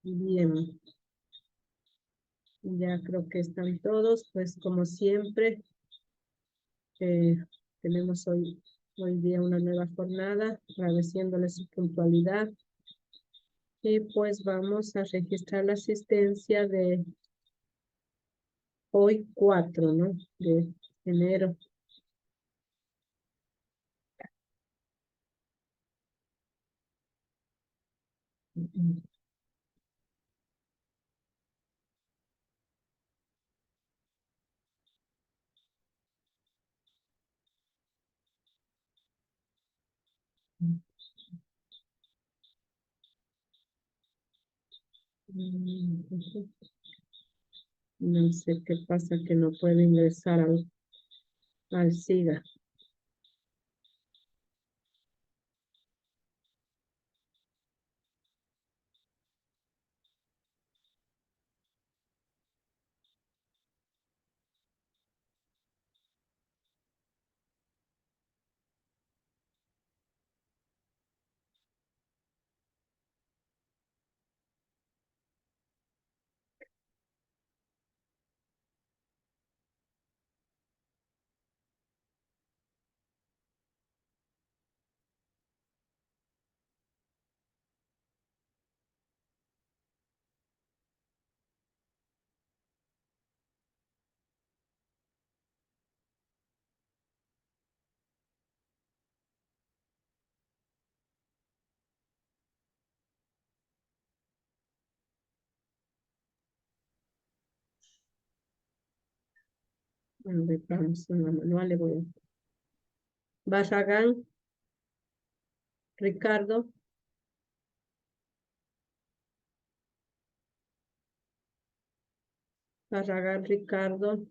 Bien, ya creo que están todos, pues como siempre, eh, tenemos hoy día una nueva jornada, agradeciéndoles su puntualidad. Y pues vamos a registrar la asistencia de hoy 4, ¿no? De enero. No sé qué pasa que no puedo ingresar al SIGA. Vamos en la manual, le voy a... Barragán, Ricardo. Barragán, Ricardo.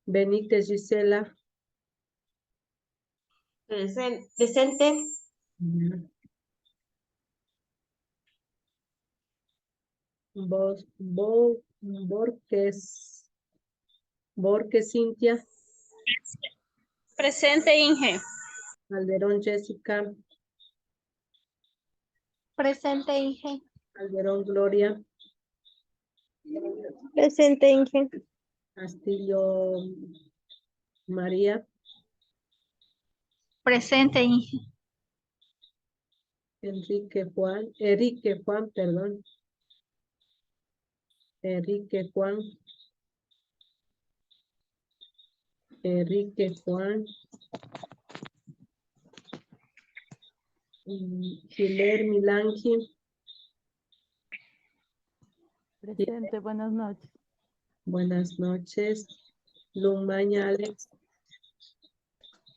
Benítez, Gisela. Presente. Borges, Cintia. Presente, Inge. Calderón, Jessica. Presente, Inge. Calderón, Gloria. Presente, Inge. Castillo, María. Presente, Inge. Enrique Juan, perdón. Enrique Juan. Giler Milangi. Presente, buenas noches. Buenas noches. Lumaña Alex.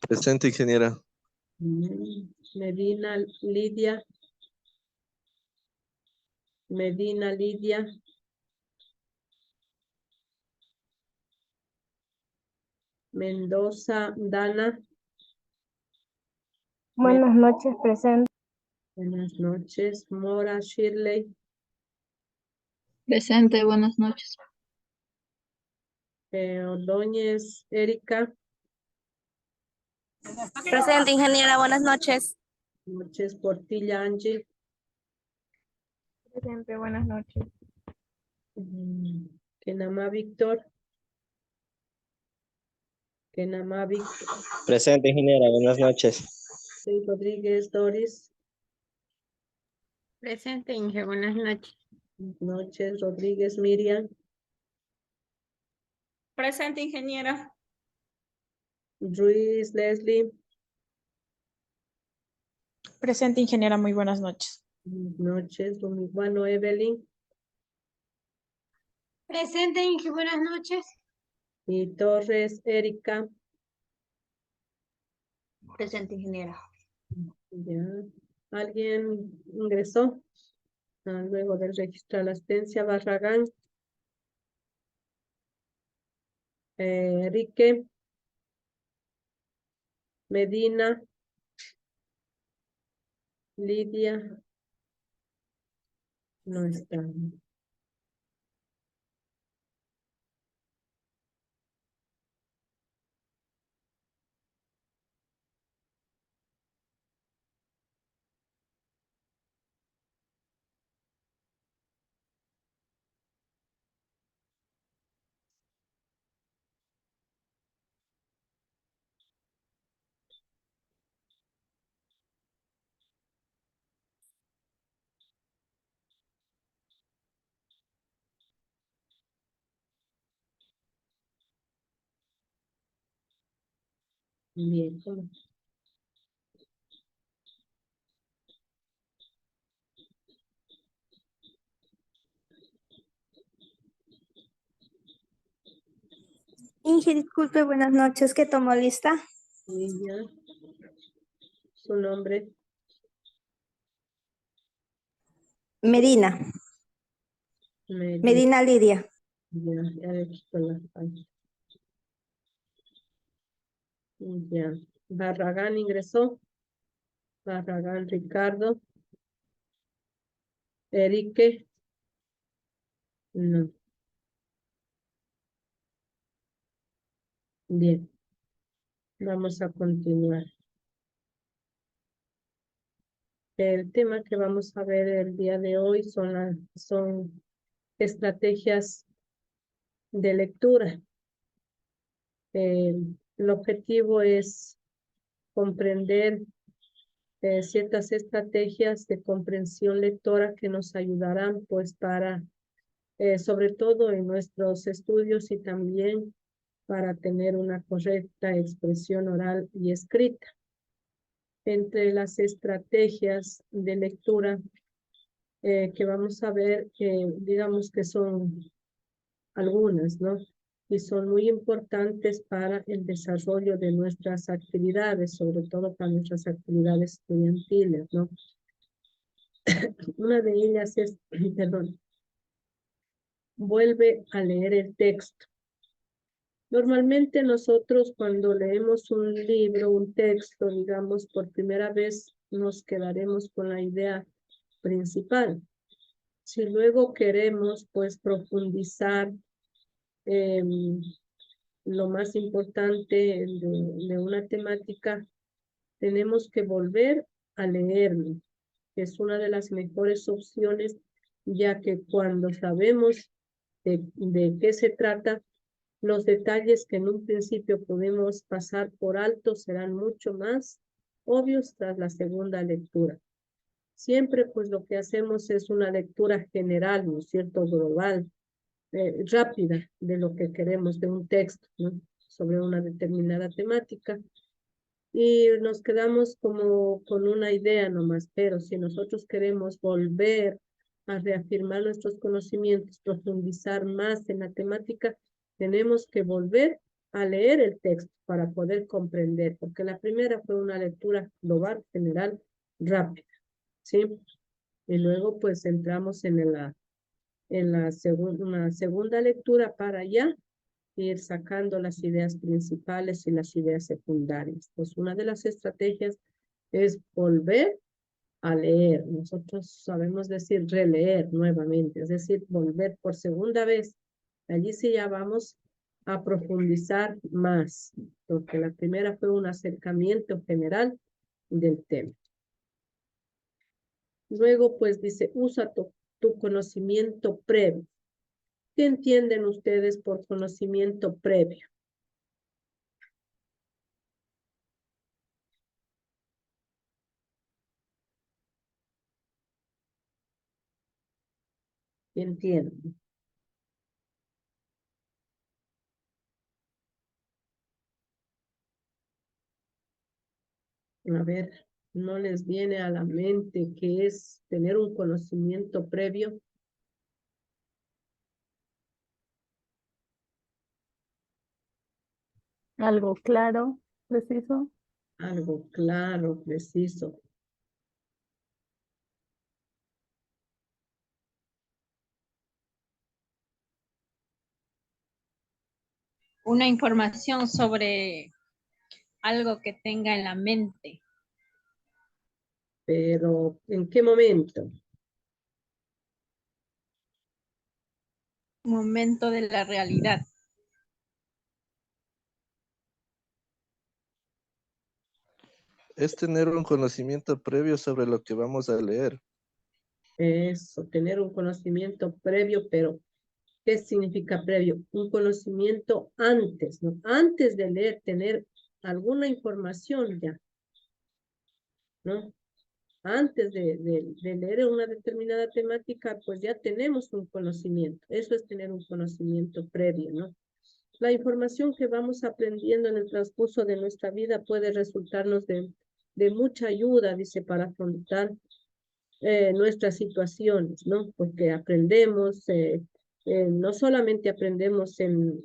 Presente, ingeniera. Medina Lidia. Mendoza Dana. Buenas noches, presente. Buenas noches. Mora Shirley. Presente, buenas noches. Ordóñez Erika. Presente, ingeniera, buenas noches. Noches. Portilla Angie. Presente, buenas noches. Kenama Víctor. Presente, ingeniera. Buenas noches. Rodríguez Doris. Presente, Inge, buenas noches. Buenas noches. Rodríguez Miriam. Presente, ingeniera. Ruiz Leslie. Presente, ingeniera, muy buenas noches. Buenas noches. Bueno, Evelyn. Presente, Inge, buenas noches. Y Torres Erika. Presente, ingeniera. Ya. ¿Alguien ingresó? Luego de registrar la asistencia, Barragán. Enrique. Medina. Lidia. No está. Bien, ¿cómo? Inge, disculpe, buenas noches. ¿Qué tomó lista? Lidia, su nombre, Medina. Medina Lidia. ya le quito la página. Ya. Barragán ingresó. Barragán Ricardo. Erique. No. Bien. Vamos a continuar. El tema que vamos a ver el día de hoy son estrategias de lectura. El objetivo es comprender ciertas estrategias de comprensión lectora que nos ayudarán pues para, sobre todo en nuestros estudios y también para tener una correcta expresión oral y escrita. Entre las estrategias de lectura que vamos a ver, digamos que son algunas, ¿no? Y son muy importantes para el desarrollo de nuestras actividades, sobre todo para nuestras actividades estudiantiles, ¿no? Una de ellas es, perdón, vuelve a leer el texto. Normalmente nosotros cuando leemos un libro, un texto, digamos, por primera vez nos quedaremos con la idea principal. Si luego queremos, pues, profundizar lo más importante de una temática, tenemos que volver a leerlo, que es una de las mejores opciones, ya que cuando sabemos de qué se trata, los detalles que en un principio podemos pasar por alto serán mucho más obvios tras la segunda lectura. Siempre pues lo que hacemos es una lectura general, ¿no es cierto?, global, rápida de lo que queremos de un texto, ¿no?, sobre una determinada temática. Y nos quedamos como con una idea nomás, pero si nosotros queremos volver a reafirmar nuestros conocimientos, profundizar más en la temática, tenemos que volver a leer el texto para poder comprender, porque la primera fue una lectura global, general, rápida, ¿sí? Y luego pues entramos en una segunda lectura para ya ir sacando las ideas principales y las ideas secundarias. Pues una de las estrategias es volver a leer. Nosotros sabemos decir releer nuevamente, es decir, volver por segunda vez. Allí sí ya vamos a profundizar más, porque la primera fue un acercamiento general del tema. Luego, pues dice, usa tu conocimiento previo. ¿Qué entienden ustedes por conocimiento previo? Entiendo. A ver, ¿no les viene a la mente qué es tener un conocimiento previo? Algo claro, preciso. Algo claro, preciso. Una información sobre algo que tenga en la mente. Pero, ¿en qué momento? Momento de la realidad. Es tener un conocimiento previo sobre lo que vamos a leer. Eso, tener un conocimiento previo, pero ¿qué significa previo? Un conocimiento antes, ¿no? Antes de leer, tener alguna información ya, ¿no? Antes de leer una determinada temática, pues ya tenemos un conocimiento. Eso es tener un conocimiento previo, ¿no? La información que vamos aprendiendo en el transcurso de nuestra vida puede resultarnos de mucha ayuda, dice, para afrontar nuestras situaciones, ¿no? Porque aprendemos, no solamente aprendemos en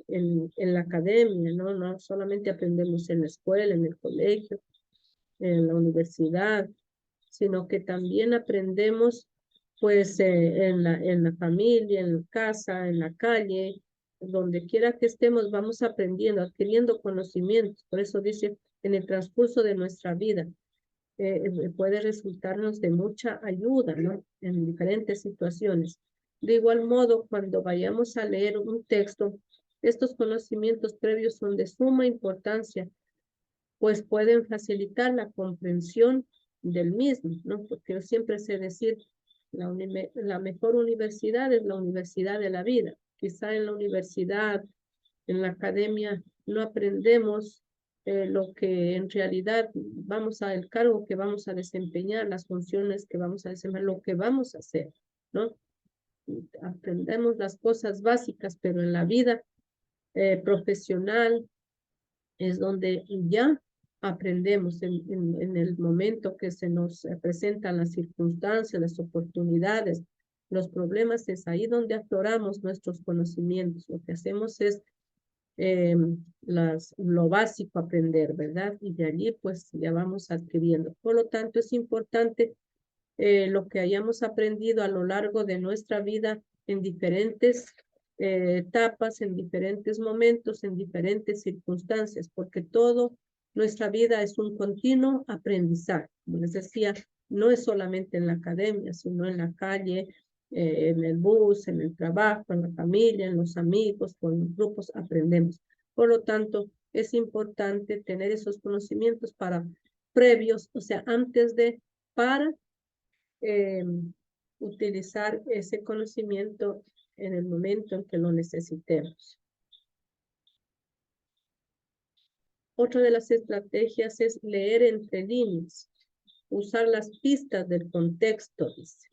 la academia, ¿no? No solamente aprendemos en la escuela, en el colegio, en la universidad, sino que también aprendemos pues en la familia, en la casa, en la calle, donde quiera que estemos, vamos aprendiendo, adquiriendo conocimientos. Por eso dice, en el transcurso de nuestra vida, puede resultarnos de mucha ayuda, ¿no? En diferentes situaciones. De igual modo, cuando vayamos a leer un texto, estos conocimientos previos son de suma importancia, pues pueden facilitar la comprensión del mismo, ¿no? Porque yo siempre sé decir, la mejor universidad es la universidad de la vida. Quizá en la universidad, en la academia, no aprendemos lo que en realidad el cargo que vamos a desempeñar, las funciones que vamos a desempeñar, lo que vamos a hacer, ¿no? Aprendemos las cosas básicas, pero en la vida profesional es donde ya aprendemos en el momento que se nos presentan las circunstancias, las oportunidades, los problemas, es ahí donde afloramos nuestros conocimientos. Lo que hacemos es lo básico aprender, ¿verdad? Y de allí pues ya vamos adquiriendo. Por lo tanto, es importante lo que hayamos aprendido a lo largo de nuestra vida en diferentes etapas, en diferentes momentos, en diferentes circunstancias, porque nuestra vida es un continuo aprendizaje. Como les decía, no es solamente en la academia, sino en la calle, en el bus, en el trabajo, en la familia, en los amigos, con los grupos, aprendemos. Por lo tanto, es importante tener esos conocimientos previos, o sea, para utilizar ese conocimiento en el momento en que lo necesitemos. Otra de las estrategias es leer entre líneas, usar las pistas del contexto, dice.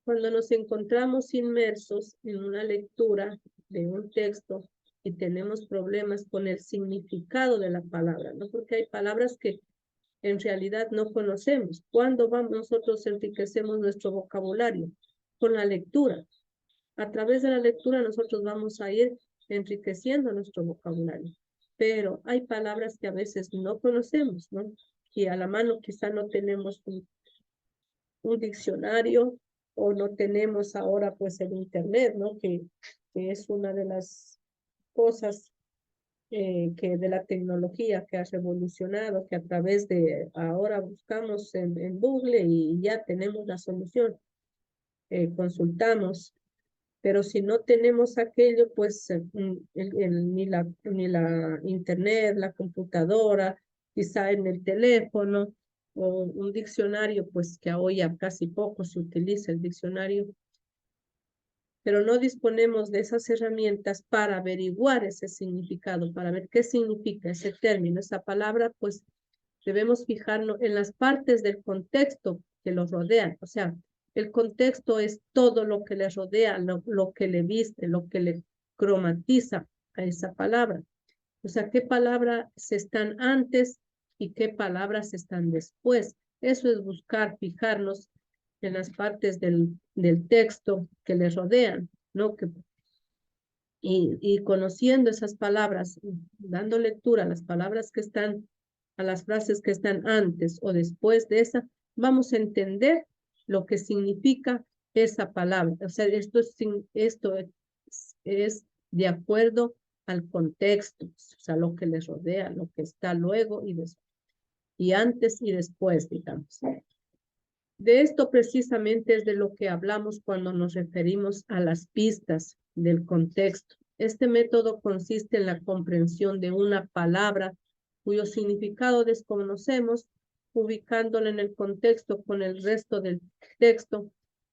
Cuando nos encontramos inmersos en una lectura de un texto y tenemos problemas con el significado de la palabra, ¿no? Porque hay palabras que en realidad no conocemos. ¿Cuándo nosotros enriquecemos nuestro vocabulario? Con la lectura. A través de la lectura nosotros vamos a ir enriqueciendo nuestro vocabulario. Pero hay palabras que a veces no conocemos, ¿no? Y a la mano quizá no tenemos un diccionario o no tenemos ahora pues el internet, ¿no? Que es una de las cosas que de la tecnología que ha revolucionado, que a través de ahora buscamos en Google y ya tenemos la solución, consultamos, pero si no tenemos aquello, pues ni la internet, la computadora, quizá en el teléfono, o un diccionario, pues que hoy ya casi poco se utiliza el diccionario, pero no disponemos de esas herramientas para averiguar ese significado, para ver qué significa ese término, esa palabra, pues debemos fijarnos en las partes del contexto que los rodean. O sea, el contexto es todo lo que le rodea, lo que le viste, lo que le cromatiza a esa palabra. O sea, qué palabras están antes y qué palabras están después. Eso es buscar, fijarnos en las partes del texto que le rodean, ¿no? Y conociendo esas palabras, dando lectura a las palabras que están, a las frases que están antes o después de esa, vamos a entender lo que significa esa palabra. O sea, esto es de acuerdo al contexto, o sea, lo que les rodea, lo que está luego y antes y después, digamos. De esto precisamente es de lo que hablamos cuando nos referimos a las pistas del contexto. Este método consiste en la comprensión de una palabra cuyo significado desconocemos, ubicándola en el contexto con el resto del texto.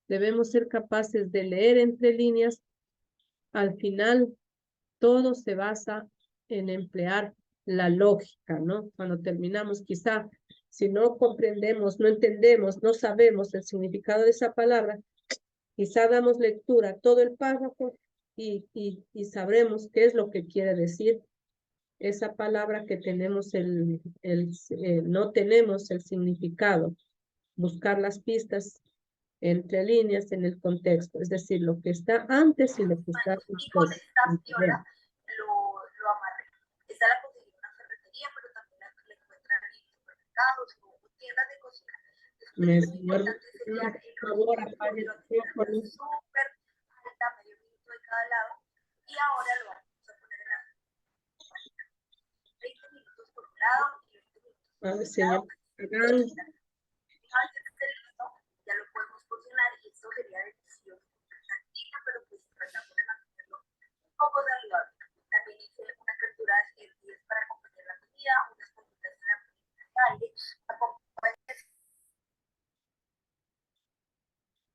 Debemos ser capaces de leer entre líneas. Al final, todo se basa en emplear la lógica, ¿no? Cuando terminamos, quizá, si no comprendemos, no entendemos, no sabemos el significado de esa palabra, quizá damos lectura a todo el párrafo y sabremos qué es lo que quiere decir esa palabra que tenemos no tenemos el significado. Buscar las pistas entre líneas en el contexto, es decir, lo que está antes y lo que está Y con después. esta piola lo amarré. Esta la conseguí en una ferretería, pero también la encuentran en supermercados o tiendas de cocina. Entonces, muy importante sería el favor, rostro, apague el lo tienen micrófono. súper alta, medio minuto de cada lado. Y ahora lo vamos a poner en la 20 minutos por un lado y 20 minutos por A ver, otro señor. lado. Una vez que esté listo, ya lo podemos cocinar y esto sería delicioso. Salchicha, pero pues tratamos de mantenerlo un poco saludable. También hice unas verduras hervidas para acompañar la comida, unas papitas en la aire.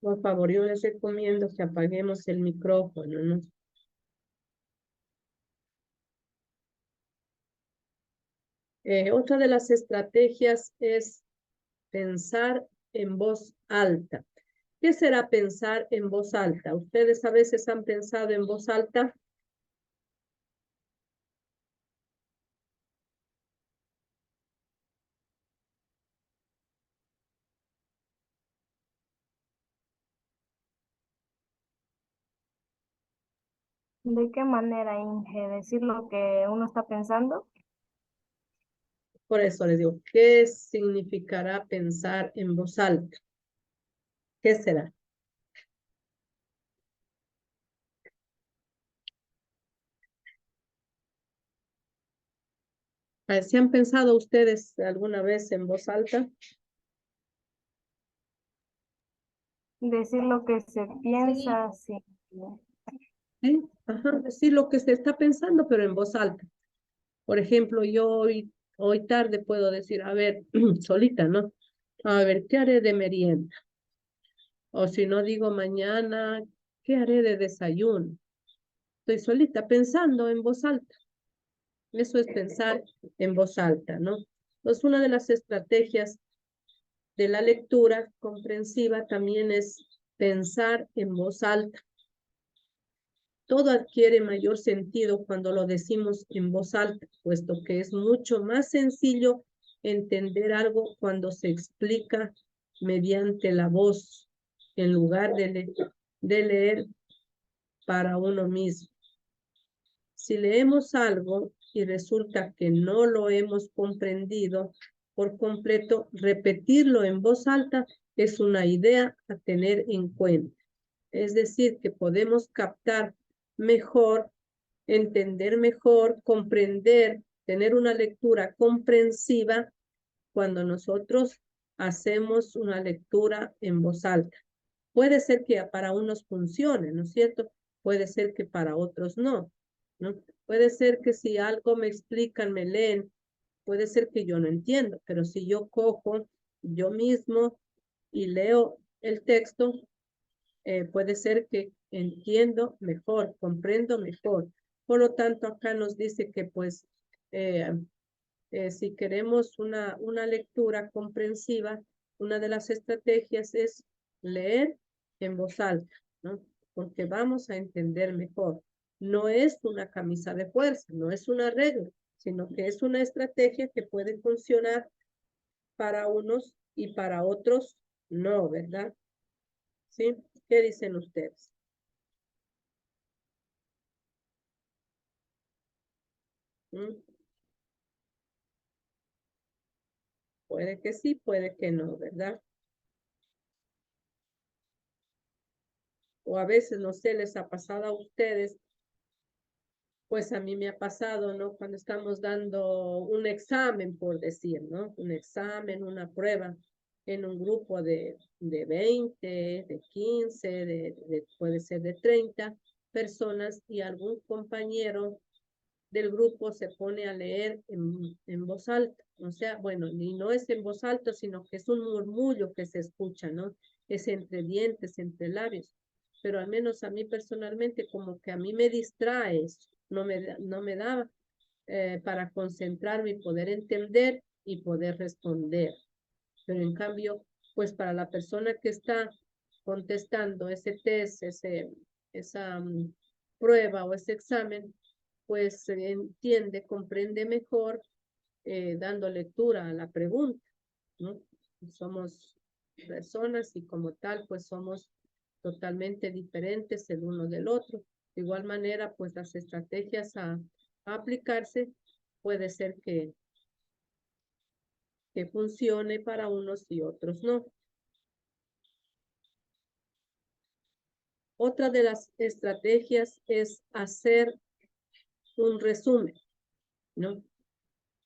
Por favor, yo les recomiendo que apaguemos el micrófono, ¿no? Otra de las estrategias es pensar en voz alta. ¿Qué será pensar en voz alta? ¿Ustedes a veces han pensado en voz alta? ¿De qué manera, Inge, decir lo que uno está pensando? Por eso les digo, ¿qué significará pensar en voz alta? ¿Qué será? ¿Se han pensado ustedes alguna vez en voz alta? Decir lo que se piensa, sí. ¿Sí? Ajá, decir lo que se está pensando, pero en voz alta. Por ejemplo, yo hoy tarde puedo decir, a ver, solita, ¿no? A ver, ¿qué haré de merienda? O si no digo mañana, ¿qué haré de desayuno? Estoy solita pensando en voz alta. Eso es pensar en voz alta, ¿no? Entonces, una de las estrategias de la lectura comprensiva también es pensar en voz alta. Todo adquiere mayor sentido cuando lo decimos en voz alta, puesto que es mucho más sencillo entender algo cuando se explica mediante la voz, en lugar de leer para uno mismo. Si leemos algo y resulta que no lo hemos comprendido por completo, repetirlo en voz alta es una idea a tener en cuenta. Es decir, que podemos captar mejor, entender mejor, comprender, tener una lectura comprensiva cuando nosotros hacemos una lectura en voz alta. Puede ser que para unos funcione, ¿no es cierto? Puede ser que para otros no, ¿no? Puede ser que si algo me explican, me leen, puede ser que yo no entiendo, pero si yo cojo yo mismo y leo el texto, puede ser que entiendo mejor, comprendo mejor. Por lo tanto, acá nos dice que pues si queremos una lectura comprensiva, una de las estrategias es leer en voz alta, ¿no? Porque vamos a entender mejor. No es una camisa de fuerza, no es una regla, sino que es una estrategia que puede funcionar para unos y para otros no, ¿verdad? ¿Sí? ¿Qué dicen ustedes? ¿Mm? Puede que sí, puede que no, ¿verdad? O a veces, no sé, les ha pasado a ustedes, pues a mí me ha pasado, ¿no? Cuando estamos dando un examen, por decir, ¿no? Un examen, una prueba en un grupo de 20, de 15, puede ser de 30 personas y algún compañero del grupo se pone a leer en voz alta. O sea, bueno, ni no es en voz alta, sino que es un murmullo que se escucha, ¿no? Es entre dientes, entre labios. Pero al menos a mí personalmente, como que a mí me distrae eso, no me da para concentrarme y poder entender y poder responder. Pero en cambio, pues para la persona que está contestando ese test, esa prueba o ese examen, pues se entiende, comprende mejor dando lectura a la pregunta, ¿no? Somos personas y como tal, pues somos totalmente diferentes el uno del otro. De igual manera, pues las estrategias a aplicarse puede ser que funcione para unos y otros no. Otra de las estrategias es hacer un resumen, ¿no?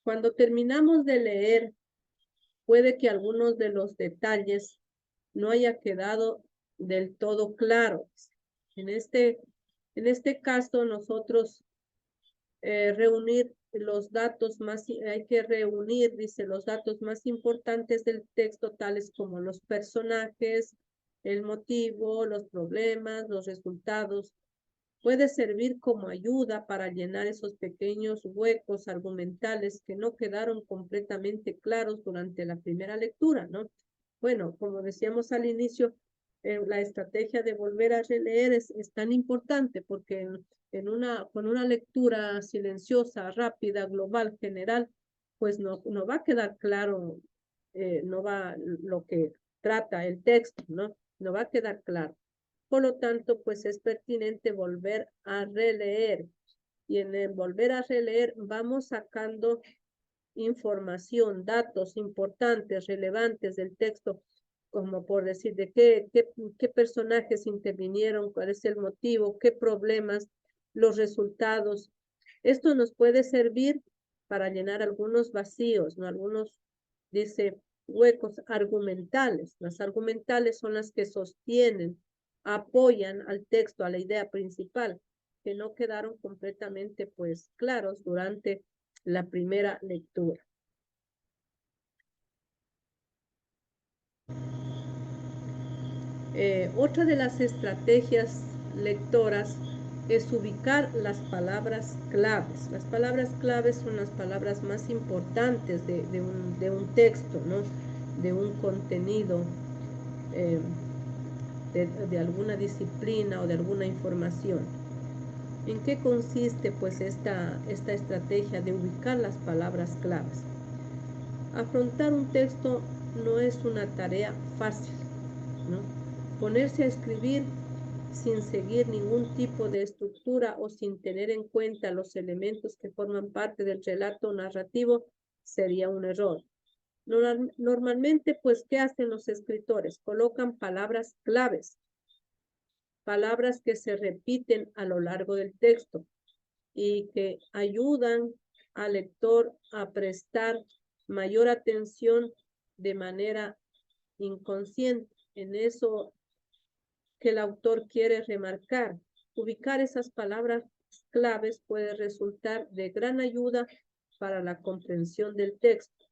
Cuando terminamos de leer, puede que algunos de los detalles no haya quedado del todo claros. En este caso, nosotros reunir los datos más, hay que reunir, dice, los datos más importantes del texto, tales como los personajes, el motivo, los problemas, los resultados. Puede servir como ayuda para llenar esos pequeños huecos argumentales que no quedaron completamente claros durante la primera lectura, ¿no? Bueno, como decíamos al inicio, la estrategia de volver a releer es tan importante porque con una lectura silenciosa, rápida, global, general, pues no va a quedar claro, no va lo que trata el texto, ¿no? No va a quedar claro. Por lo tanto, pues es pertinente volver a releer. Y en el volver a releer vamos sacando información, datos importantes, relevantes del texto, como por decir de qué personajes intervinieron, cuál es el motivo, qué problemas, los resultados. Esto nos puede servir para llenar algunos vacíos, ¿no? Algunos, dice, huecos argumentales. Las argumentales son las que sostienen, apoyan al texto, a la idea principal, que no quedaron completamente, pues, claros durante la primera lectura. Otra de las estrategias lectoras es ubicar las palabras claves. Las palabras claves son las palabras más importantes de un texto, ¿no? De un contenido, de alguna disciplina o de alguna información. ¿En qué consiste pues esta estrategia de ubicar las palabras claves? Afrontar un texto no es una tarea fácil, ¿no? Ponerse a escribir sin seguir ningún tipo de estructura o sin tener en cuenta los elementos que forman parte del relato narrativo sería un error. Normalmente, pues, ¿qué hacen los escritores? Colocan palabras claves, palabras que se repiten a lo largo del texto y que ayudan al lector a prestar mayor atención de manera inconsciente en eso que el autor quiere remarcar. Ubicar esas palabras claves puede resultar de gran ayuda para la comprensión del texto.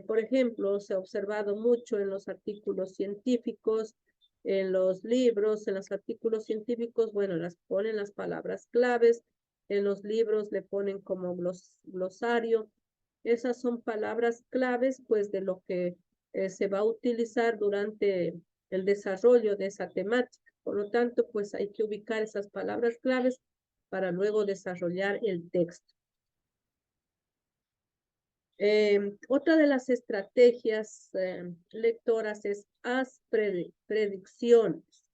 Por ejemplo, se ha observado mucho en los artículos científicos, en los libros, en los artículos científicos, bueno, ponen las palabras claves, en los libros le ponen como glosario. Esas son palabras claves, pues, de lo que se va a utilizar durante el desarrollo de esa temática. Por lo tanto, pues hay que ubicar esas palabras claves para luego desarrollar el texto. Otra de las estrategias lectoras es haz predicciones.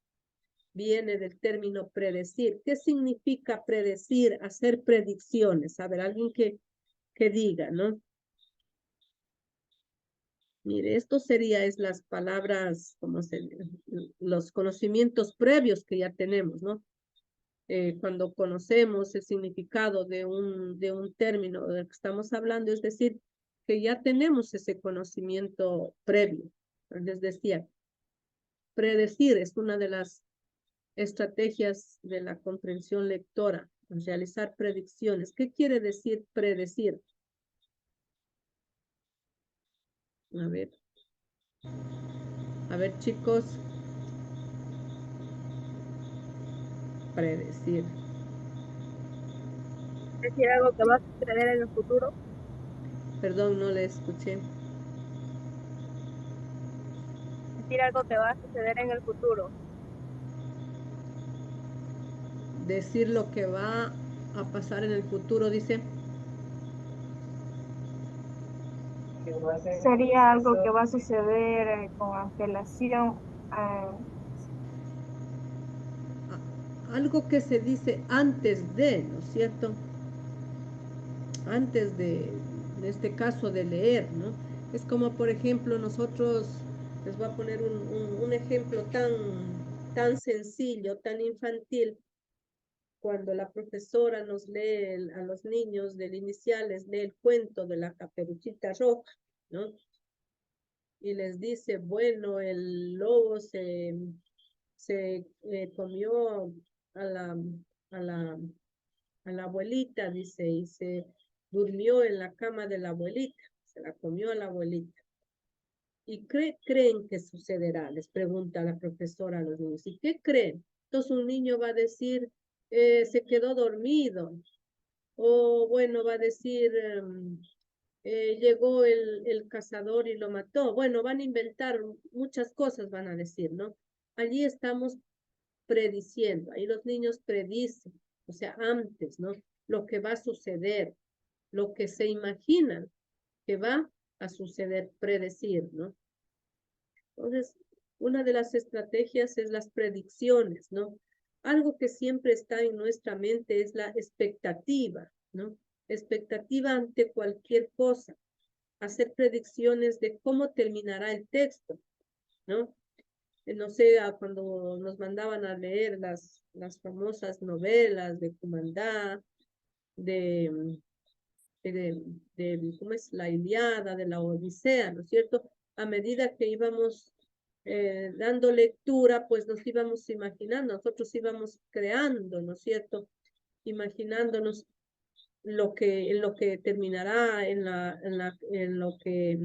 Viene del término predecir. ¿Qué significa predecir? Hacer predicciones. A ver, alguien que diga, ¿no? Mire, esto es las palabras, los conocimientos previos que ya tenemos, ¿no? Cuando conocemos el significado de un término del que estamos hablando, es decir, que ya tenemos ese conocimiento previo. Les decía, predecir es una de las estrategias de la comprensión lectora, realizar predicciones. ¿Qué quiere decir predecir? A ver, chicos. Predecir. Decir algo que va a suceder en el futuro. Perdón, no le escuché. Decir algo que va a suceder en el futuro. decir lo que va a pasar en el futuro, dice. Sería algo que va a suceder con antelación. Algo que se dice antes de, ¿no es cierto? Antes de, en este caso, de leer, ¿no? Es como, por ejemplo, nosotros, les voy a poner un ejemplo tan sencillo, tan infantil, cuando la profesora nos lee a los niños del inicial, les lee el cuento de la caperucita roja, ¿no? Y les dice, bueno, el lobo se comió a la abuelita, dice, y se durmió en la cama de la abuelita, se la comió a la abuelita. ¿Y qué creen que sucederá? Les pregunta la profesora a los niños. ¿Y qué creen? Entonces un niño va a decir, se quedó dormido. O bueno, va a decir, llegó el cazador y lo mató. Bueno, van a inventar muchas cosas, van a decir, ¿no? Allí estamos prediciendo, ahí los niños predicen, o sea, antes, ¿no? Lo que va a suceder, lo que se imaginan que va a suceder, predecir, ¿no? Entonces, una de las estrategias es las predicciones, ¿no? Algo que siempre está en nuestra mente es la expectativa, ¿no? Expectativa ante cualquier cosa, hacer predicciones de cómo terminará el texto, ¿no? No sé, cuando nos mandaban a leer las famosas novelas de Cumandá, de, ¿cómo es? La Ilíada, de la Odisea, ¿no es cierto? A medida que íbamos dando lectura, pues nos íbamos imaginando, nosotros íbamos creando, ¿no es cierto? Imaginándonos en lo que terminará, en lo que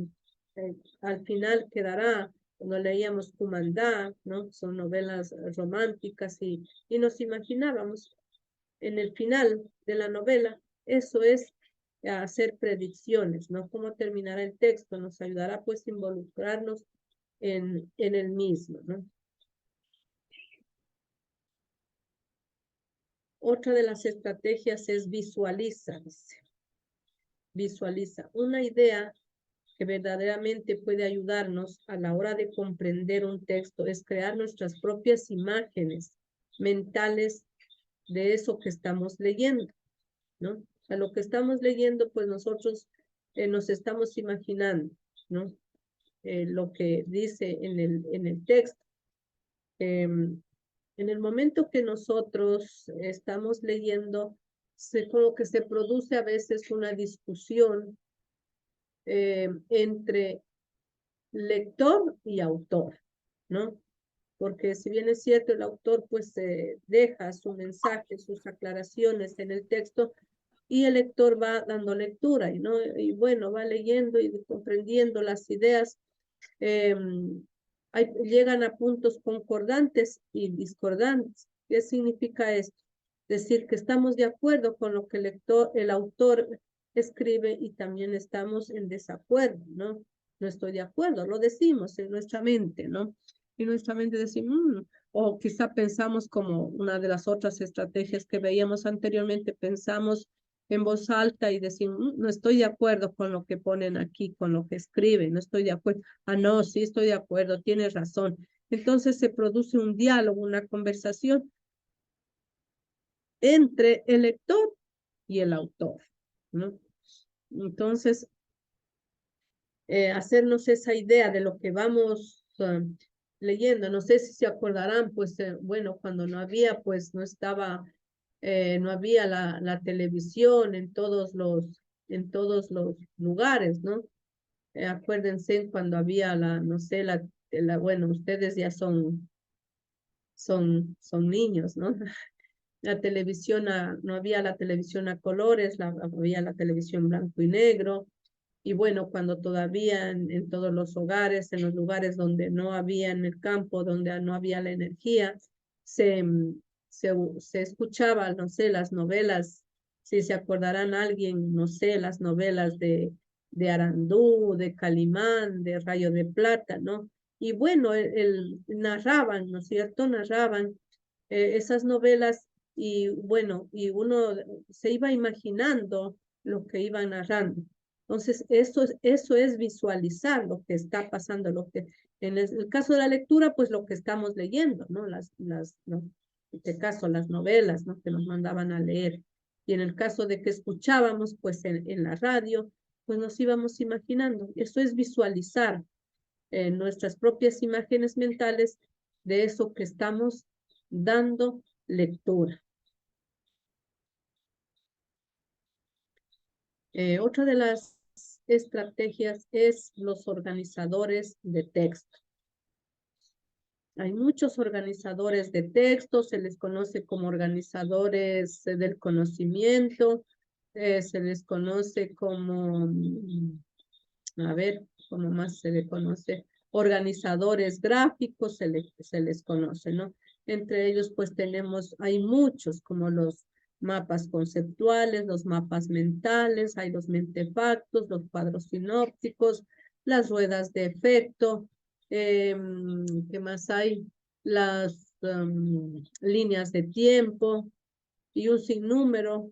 al final quedará. Cuando leíamos Cumandá, ¿no? Son novelas románticas y nos imaginábamos en el final de la novela. Eso es hacer predicciones, ¿no? Cómo terminará el texto, nos ayudará pues a involucrarnos en el mismo, ¿no? Otra de las estrategias es visualiza, dice. Visualiza. Una idea que verdaderamente puede ayudarnos a la hora de comprender un texto es crear nuestras propias imágenes mentales de eso que estamos leyendo, ¿no? O sea, lo que estamos leyendo, pues nosotros nos estamos imaginando, ¿no? Lo que dice en el texto. En el momento que nosotros estamos leyendo, como que se produce a veces una discusión entre lector y autor, ¿no? Porque si bien es cierto, el autor pues deja su mensaje, sus aclaraciones en el texto y el lector va dando lectura ¿no? Y bueno, va leyendo y comprendiendo las ideas. Llegan a puntos concordantes y discordantes. ¿Qué significa esto? Decir que estamos de acuerdo con lo que el autor escribe y también estamos en desacuerdo, ¿no? No estoy de acuerdo, lo decimos en nuestra mente, ¿no? Y nuestra mente decimos, o quizá pensamos como una de las otras estrategias que veíamos anteriormente, pensamos en voz alta y decimos, no estoy de acuerdo con lo que ponen aquí, con lo que escriben, no estoy de acuerdo. Ah, no, sí estoy de acuerdo, tienes razón. Entonces se produce un diálogo, una conversación entre el lector y el autor, ¿no? Entonces, hacernos esa idea de lo que vamos leyendo. No sé si se acordarán, pues, bueno, cuando no había, pues, no estaba, no había la televisión en todos los lugares, ¿no? Acuérdense cuando había no sé, bueno, ustedes ya son niños, ¿no? La televisión, no había la televisión a colores, había la televisión blanco y negro. Y bueno, cuando todavía en todos los hogares, en los lugares donde no había en el campo, donde no había la energía, se escuchaba, no sé, las novelas, si se acordarán alguien, no sé, las novelas de Arandú, de Calimán, de Rayo de Plata, ¿no? Y bueno, narraban, ¿no es cierto? Narraban esas novelas y bueno, y uno se iba imaginando lo que iba narrando. Entonces, eso es visualizar lo que está pasando, lo que, en el caso de la lectura, pues lo que estamos leyendo, ¿no? ¿no? En este caso, las novelas, ¿no? Que nos mandaban a leer. Y en el caso de que escuchábamos, pues en la radio, pues nos íbamos imaginando. Eso es visualizar nuestras propias imágenes mentales de eso que estamos dando lectura. Otra de las estrategias es los organizadores de texto. Hay muchos organizadores de texto, se les conoce como organizadores del conocimiento, se les conoce como, a ver, ¿cómo más se le conoce? Organizadores gráficos se les conoce, ¿no? Entre ellos, pues hay muchos, como los mapas conceptuales, los mapas mentales, hay los mentefactos, los cuadros sinópticos, las ruedas de efecto, ¿qué más hay? Las líneas de tiempo y un sinnúmero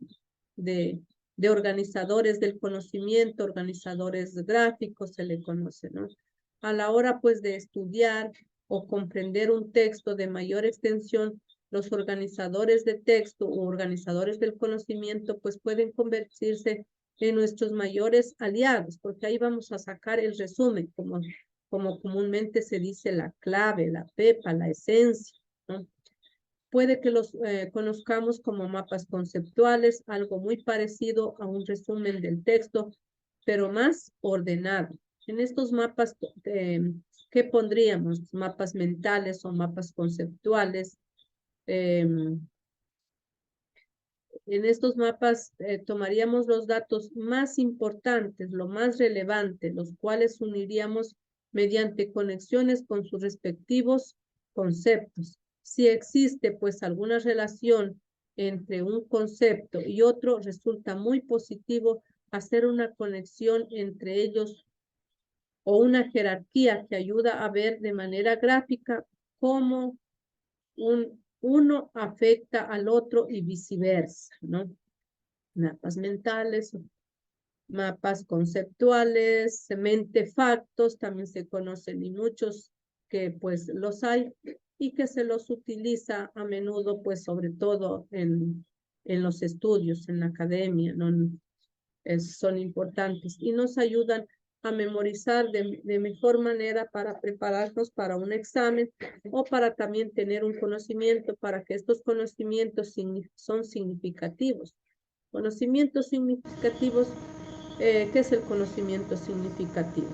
de organizadores del conocimiento, organizadores gráficos se le conoce, ¿no? A la hora, pues, de estudiar o comprender un texto de mayor extensión, los organizadores de texto o organizadores del conocimiento, pues, pueden convertirse en nuestros mayores aliados, porque ahí vamos a sacar el resumen, como comúnmente se dice, la clave, la pepa, la esencia, ¿no? Puede que los conozcamos como mapas conceptuales, algo muy parecido a un resumen del texto, pero más ordenado. En estos mapas, ¿qué pondríamos? Mapas mentales o mapas conceptuales. En estos mapas tomaríamos los datos más importantes, lo más relevante, los cuales uniríamos mediante conexiones con sus respectivos conceptos. Si existe pues alguna relación entre un concepto y otro, resulta muy positivo hacer una conexión entre ellos o una jerarquía que ayuda a ver de manera gráfica cómo uno afecta al otro y viceversa, ¿no? Mapas mentales, mapas conceptuales, mentefactos, también se conocen y muchos que pues los hay y que se los utiliza a menudo pues sobre todo en los estudios, en la academia, ¿no? Son importantes y nos ayudan a memorizar de mejor manera para prepararnos para un examen o para también tener un conocimiento para que estos conocimientos son significativos. Conocimientos significativos, ¿qué es el conocimiento significativo?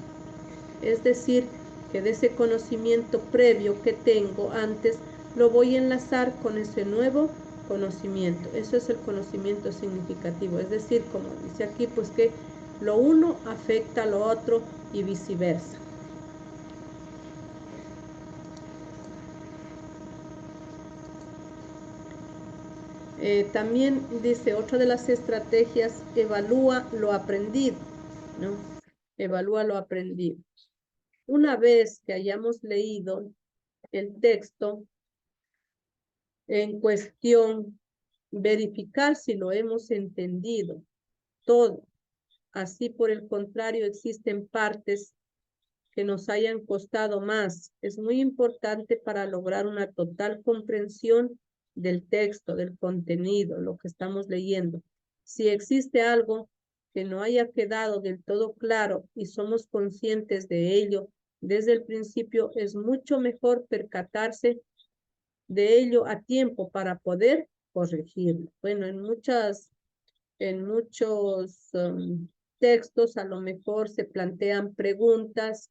Es decir, que de ese conocimiento previo que tengo antes, lo voy a enlazar con ese nuevo conocimiento. Eso es el conocimiento significativo. Es decir, como dice aquí, pues que lo uno afecta a lo otro y viceversa. También dice, otra de las estrategias, evalúa lo aprendido, ¿no? Evalúa lo aprendido. Una vez que hayamos leído el texto en cuestión, verificar si lo hemos entendido todo. Así, por el contrario, existen partes que nos hayan costado más. Es muy importante para lograr una total comprensión del texto, del contenido, lo que estamos leyendo. Si existe algo que no haya quedado del todo claro y somos conscientes de ello desde el principio, es mucho mejor percatarse de ello a tiempo para poder corregirlo. Bueno, en muchos textos a lo mejor se plantean preguntas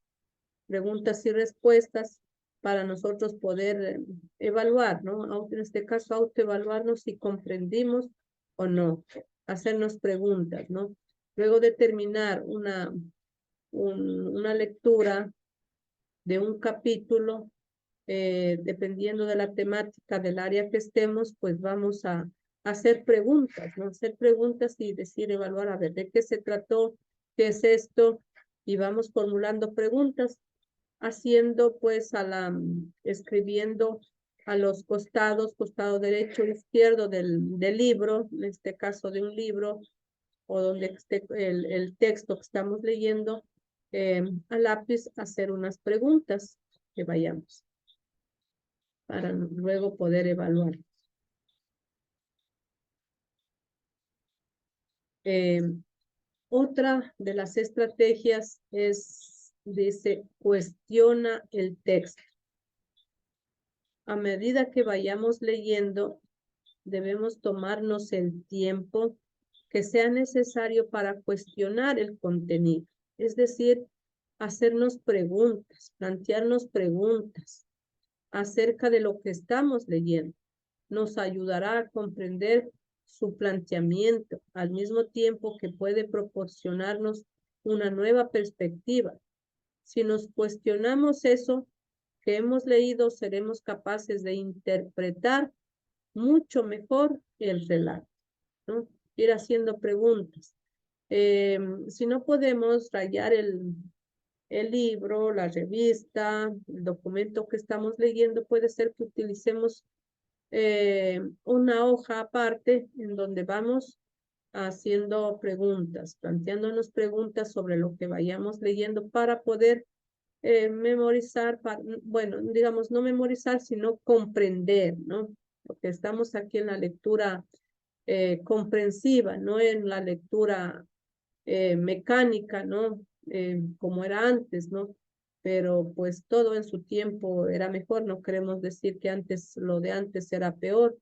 y respuestas para nosotros poder evaluar, ¿no? En este caso, autoevaluarnos si comprendimos o no, hacernos preguntas, ¿no? Luego de terminar una lectura de un capítulo, dependiendo de la temática del área que estemos, pues vamos a hacer preguntas, ¿no? Hacer preguntas y decir, evaluar, a ver, ¿de qué se trató? ¿Qué es esto? Y vamos formulando preguntas, haciendo pues escribiendo a los costados, costado derecho e izquierdo del libro, en este caso de un libro, o donde esté el texto que estamos leyendo, a lápiz hacer unas preguntas que vayamos para luego poder evaluar. Otra de las estrategias dice, cuestiona el texto. A medida que vayamos leyendo, debemos tomarnos el tiempo que sea necesario para cuestionar el contenido. Es decir, hacernos preguntas, plantearnos preguntas acerca de lo que estamos leyendo. Nos ayudará a comprender su planteamiento, al mismo tiempo que puede proporcionarnos una nueva perspectiva. Si nos cuestionamos eso que hemos leído, seremos capaces de interpretar mucho mejor el relato, ¿no? Ir haciendo preguntas. Si no podemos rayar el libro, la revista, el documento que estamos leyendo, puede ser que utilicemos una hoja aparte en donde vamos haciendo preguntas, planteándonos preguntas sobre lo que vayamos leyendo para poder memorizar, bueno, digamos, no memorizar, sino comprender, ¿no? Porque estamos aquí en la lectura comprensiva, no en la lectura mecánica, ¿no? Como era antes, ¿no? Pero pues todo en su tiempo era mejor, no queremos decir que antes, lo de antes era peor.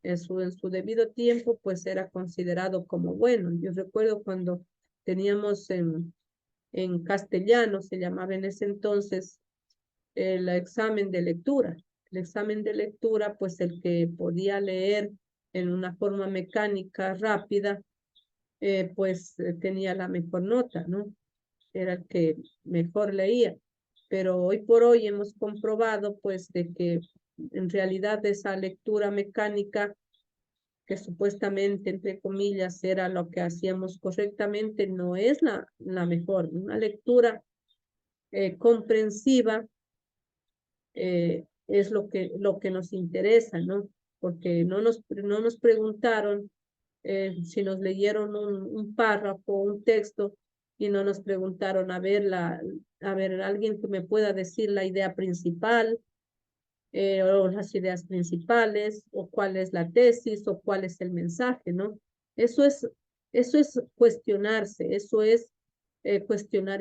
En su debido tiempo, pues era considerado como bueno. Yo recuerdo cuando teníamos en castellano, se llamaba en ese entonces, el examen de lectura. El examen de lectura, pues el que podía leer en una forma mecánica rápida, tenía la mejor nota, ¿no? Era el que mejor leía. Pero hoy por hoy hemos comprobado, pues, de que en realidad esa lectura mecánica, que supuestamente, entre comillas, era lo que hacíamos correctamente, no es la mejor. Una lectura comprensiva es lo que nos interesa, ¿no? Porque no nos preguntaron si nos leyeron un párrafo, un texto, y no nos preguntaron, a ver, alguien que me pueda decir la idea principal, o las ideas principales, o cuál es la tesis, o cuál es el mensaje, ¿no? Eso es cuestionarse, eso es cuestionar